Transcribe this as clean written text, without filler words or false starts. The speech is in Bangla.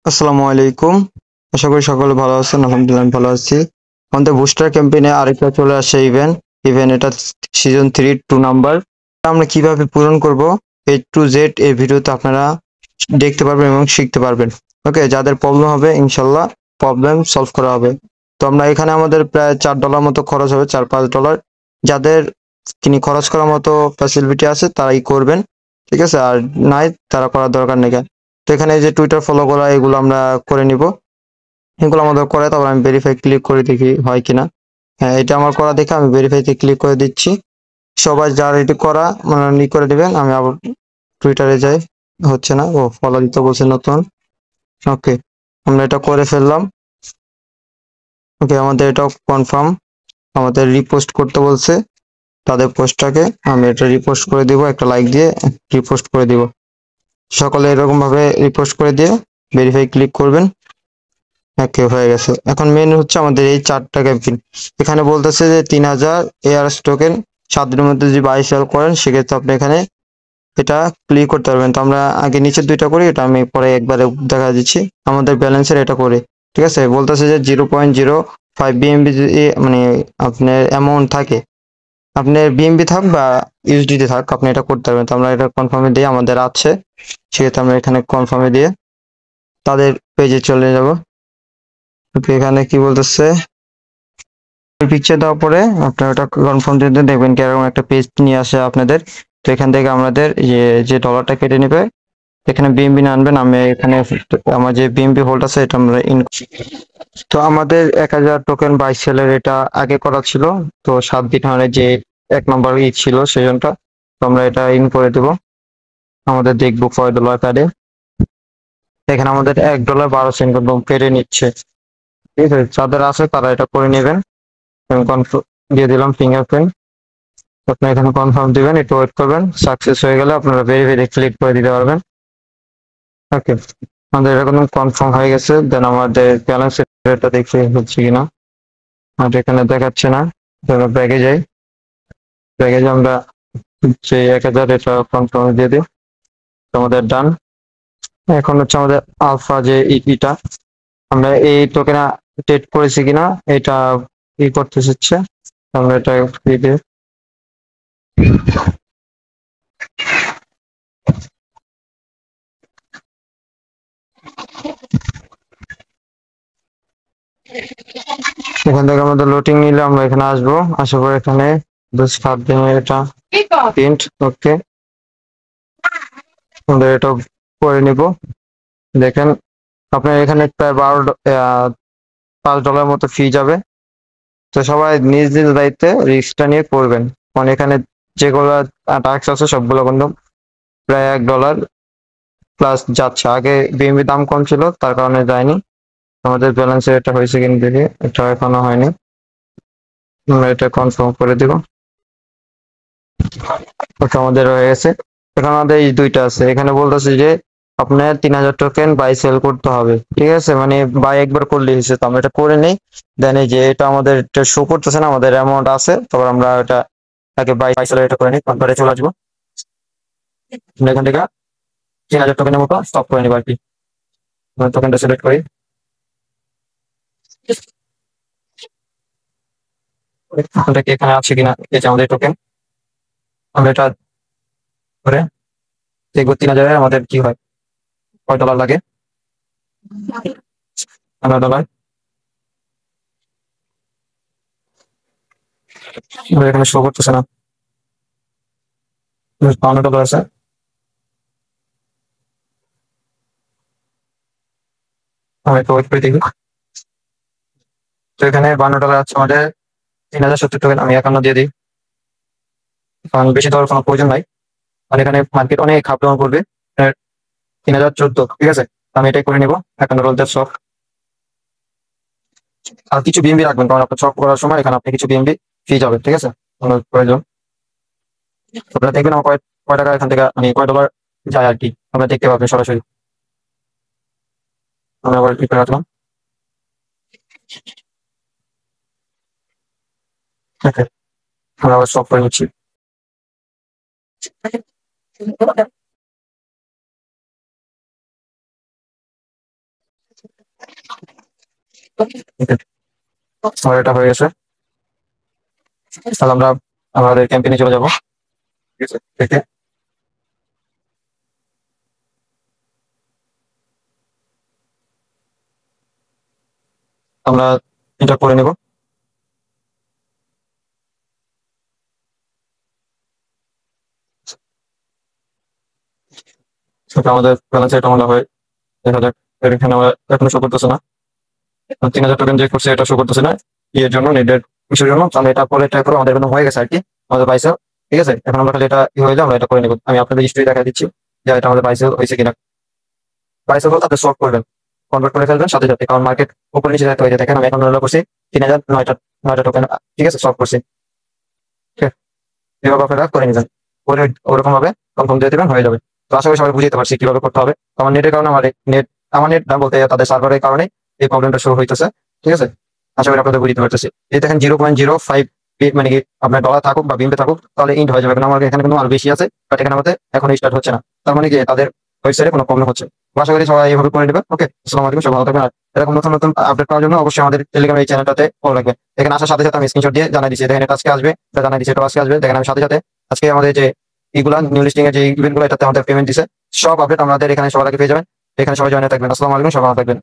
আসসালামু আলাইকুম। আশা করি সকলে ভালো আছেন। আলহামদুলিল্লাহ আমি ভালো আছি। আমাদের বুস্টার ক্যাম্পেইনে আরেকটা চলে আসছে ইভেন্ট এটা সিজন 3 2 নাম্বার। আমরা কিভাবে পূরণ করব A to Z এই ভিডিওতে আপনারা দেখতে পারবেন এবং শিখতে পারবেন। ওকে, যাদের প্রবলেম হবে ইনশাল্লাহ প্রবলেম সলভ করা হবে। তো আমরা এখানে আমাদের প্রায় $4 মতো খরচ হবে, $4-5। যাদের খরচ করার মতো ফ্যাসিলিটি আছে তারাই করবেন, ঠিক আছে? আর নাই তারা করার দরকার নেই। তো এখানে এই যে টুইটার ফলো করা এগুলো আমরা করে নিব। এগুলো আমাদের করে তারপর আমি ভেরিফাই ক্লিক করে দেখি হয় কিনা। হ্যাঁ, এটা আমার করা দেখে আমি ভেরিফাইতে ক্লিক করে দিচ্ছি। সবাই যার এটি করা মানে করে দিবেন। আমি আবার টুইটারে যাই, হচ্ছে না। ও ফলো দিতে বলছে নতুন। ওকে, আমরা এটা করে ফেললাম। ওকে, আমাদের এটা কনফার্ম। আমাদের রিপোস্ট করতে বলছে তাদের পোস্টটাকে, আমি এটা রিপোস্ট করে দিব, একটা লাইক দিয়ে রিপোস্ট করে দিব। সকলে এরকম ভাবে রিপোস্ট করে দিয়ে ভেরিফাই ক্লিক করবেন। ওকে, হয়ে গেছে। এখন মেন হচ্ছে আমাদের এই 4টা ক্যাম্পেইন। এখানে বলতেছে যে 3000 এআরএস টোকেন 7 দিনের মধ্যে যদি বাই সেল করেন সেক্ষেত্রে আপনি এখানে এটা ক্লিক করতে পারবেন। তো আমরা আগে নিচের দুইটা করি, এটা আমি পরে একবারে দেখা দিচ্ছি। আমাদের ব্যালেন্সের এটা করে, ঠিক আছে? বলতেছে যে 0.05 বিএমবি যদি মানে আপনার অ্যামাউন্ট থাকে, আপনার বিএমবি থাক বা ইউএসডিতে থাক, আপনি এটা করতে পারবেন। তো আমরা এটা কনফার্মে দিয়ে আমাদের আছে, সেক্ষেত্রে আমরা এখানে কনফার্মে দিয়ে তাদের পেজে চলে যাব। ওকে, এখানে কি বলতেছে পিকচার দেওয়ার পরে আপনারা ওটা কনফার্ম দিয়ে দেখবেন কি এরকম একটা পেজ নিয়ে আসে আপনাদের। তো এখান থেকে আমাদের যে ডলারটা কেটে নেবে, এখানে বিএমবি না আনবেন। আমি এখানে আমার যে বিএমবি হোল্ড আছে এটা আমরা ইন। তো আমাদের 1000 টোকেন বাই সেলের এটা আগে করা ছিল। তো 7 দিন মানে যে 1 নম্বর ছিল সেজনটা। তো আমরা এটা ইন করে দেবো। আমাদের দেখবো কয় ডলার কাটে। এখানে আমাদের $1 12 কিন্তু কেটে নিচ্ছে, ঠিক আছে? যাদের আছে তারা এটা করে নেবেন। আমি কনফার্ম দিয়ে দিলাম ফিঙ্গারপ্রিন্ট। আপনি এখানে কনফার্ম দিবেন, একটু ওয়েট করবেন। সাকসেস হয়ে গেলে আপনারা ভেরিফাই ক্লিক করে দিতে পারবেন। ওকে, আমাদের এরকম কনফার্ম হয়ে গেছে। দেন আমাদের ব্যালেন্স এটা দেখে হচ্ছে কিনা, আর এখানে দেখাচ্ছে না। ব্যাগে যাই, ব্যাগে আমরা যে 1000 এটা কনফার্ম দিয়ে দিই। তো আমাদের ডান। এখন হচ্ছে আমাদের আলফা যে ইটা আমরা এই টোকেন ট্রেড করেছি কিনা এটা করতে হচ্ছে। আমরা এটা দিয়ে এখান থেকে আমাদের লোডিং নিলে আমরা এখানে আসবো। আসার পর এখানে 7 দিনের এটা প্রিন্ট। ওকে, আমাদের এটা করে নিব। দেখেন আপনার এখানে প্রায় $5 মতো ফি যাবে। তো সবাই নিজ নিজ দায়িত্বে রিস্কটা নিয়ে করবেন, কারণ এখানে যেগুলো টাস্ক আছে সবগুলো কিন্তু প্রায় $1 প্লাস যাচ্ছে। আগে বিএমবি দাম কম ছিল তার কারণে যায়নি। আমাদের ব্যালেন্সে এটা হয়েছে কিনা দেখি, এটা এখনো হয়নি। আমরা এটা কনফার্ম করে দিব। ওটা আমাদের হয়ে গেছে। এখন আমাদের এই দুইটা আছে, এখানে বলতেছে যে আপনার 3000 টোকেন বাই সেল করতে হবে, ঠিক আছে? মানে বাই একবার করলে হয়েছে। তো আমরা এটা করে নেই। দেন এই যে এটা আমাদের শো করতেছে না আমাদের অ্যামাউন্ট আছে, তারপর আমরা এটা আগে বাই সেল এটা করে নিই, তারপরে চলে আসবো। আমরা এখান থেকে 3000 টোকেনের মতো স্টপ করে নিবো আর কি। টোকেনটা সিলেক্ট করি। টোকেনটা কি এখানে আছে কিনা, এই যে আমাদের টোকেন। আমরা এটা করে দেখবো 3000 আমাদের কি হয়, কয় ডলার লাগে। $15 এখানে শো করতেছে না। $52 আছে। আমি একটু ওয়েট করে দেখি। তো এখানে $52 আছে আমাদের। 3070 টোকেন আমি 51 দিয়ে দিই, কারণ বেশি দেওয়ার কোনো প্রয়োজন নাই। আর এখানে মার্কেট অনেক আপ ডাউন করবে। 3014, ঠিক আছে? আমি এটাই করে নিবো 51 সব। আর কিছু বিএমবি রাখবেন, কারণ আপনার চক করার সময় এখানে আপনি কিছু বিএমবি ফি যাবে, ঠিক আছে? কোনো প্রয়োজন আপনারা দেখবেন আমার কয় কয় টাকা এখান থেকে মানে কয় ডলার যায় আর কি, আপনারা দেখতে পাবেন সরাসরি। আমি আবার ক্লিক করে রাখলাম। ওকে, আমরা আবার সব করে নিচ্ছি। আমার এটা হয়ে গেছে। তাহলে আমরা আমাদের ক্যাম্পেইনে চলে যাবো। ঠিক আছে, দেখে আমরা এটা করে নেব। সেটা আমাদের ব্যালেন্স এটা মনে হয় 1,000। এখানে আমরা এখনো শো করতেছে না, 3,000 টোকেন যে করছে এটা শো করতেছে না। এর জন্য নেটের ইস্যুর জন্য। তাহলে এটা পরে ট্রাই করে আমাদের হয়ে গেছে আর কি, আমাদের পাইসেল। ঠিক আছে, এখন আমরা খালি এটা হইলে আমরা এটা করে নেব। আমি আপনাদের হিস্ট্রি দেখা দিচ্ছি যে এটা আমাদের পাইসেল হয়েছে কিনা। পাইসেল বলতে আপনি সলভ করবেন, কনভার্ট করে ফেলবেন সাথে সাথে, কারণ মার্কেট উপরে নিচে যেতে হয়ে যায়। দেখেন আমি এখন করছি 3,009টা টোকেন। ঠিক আছে, সলভ করছি। ঠিক আছে, এভাবে আপনারা করে নিবেন, করে ওরকম ভাবে কনফার্ম দিয়ে দেবেন, হয়ে যাবে। তো আশা করি সবাই বুঝতে পারছি কিভাবে করতে হবে। আমার নেটের কারণে আমার নেট না বলতে তাদের সার্ভারের কারণে এই প্রবলেমটা শো হইতেছে। ঠিক আছে, আশা করি আপনাদের বুঝতে পারতেছি। এই দেখেন 0.05 মানে কি আপনার ডলার থাকুক বা বিমপে থাকুক তাহলে ইন্ড হয়ে যাবে, কারণ আমার এখানে কোনো আরো বেশি আছে, বাট এখানে আমাদের এখন স্টার্ট হচ্ছে না। তার মানে কি তাদের ওয়েবসাইটে কোনো প্রবলেম হচ্ছে। তো আশা করি সবাই এইভাবে করে নেবেন। ওকে, আসসালামু আলাইকুম, সবাই ভালো থাকবেন। আর এরকম নতুন নতুন আপডেট পাওয়ার জন্য অবশ্যই আমাদের টেলিগ্রাম এই চ্যানেলটাতে ফলো রাখবেন। এখানে আসার সাথে সাথে আমি স্ক্রিনশট দিয়ে জানাই দিচ্ছি, দেখেন এটা আজকে আসবে, এটা জানাই দিচ্ছি, এটা আজকে আসবে। দেখেন আমি সাথে সাথে আজকে আমাদের যে এইগুলা নিউ লিস্টিং এর যে ইভেন্ট গুলো এটাতে আমাদের পেমেন্ট দিছে, সব আপডেট আমাদের এখানে সবার আগে পেয়ে যাবেন। এখানে সবাই জয়েন থাকবেন। আসসালামু আলাইকুম, সবাই ভালো থাকবেন।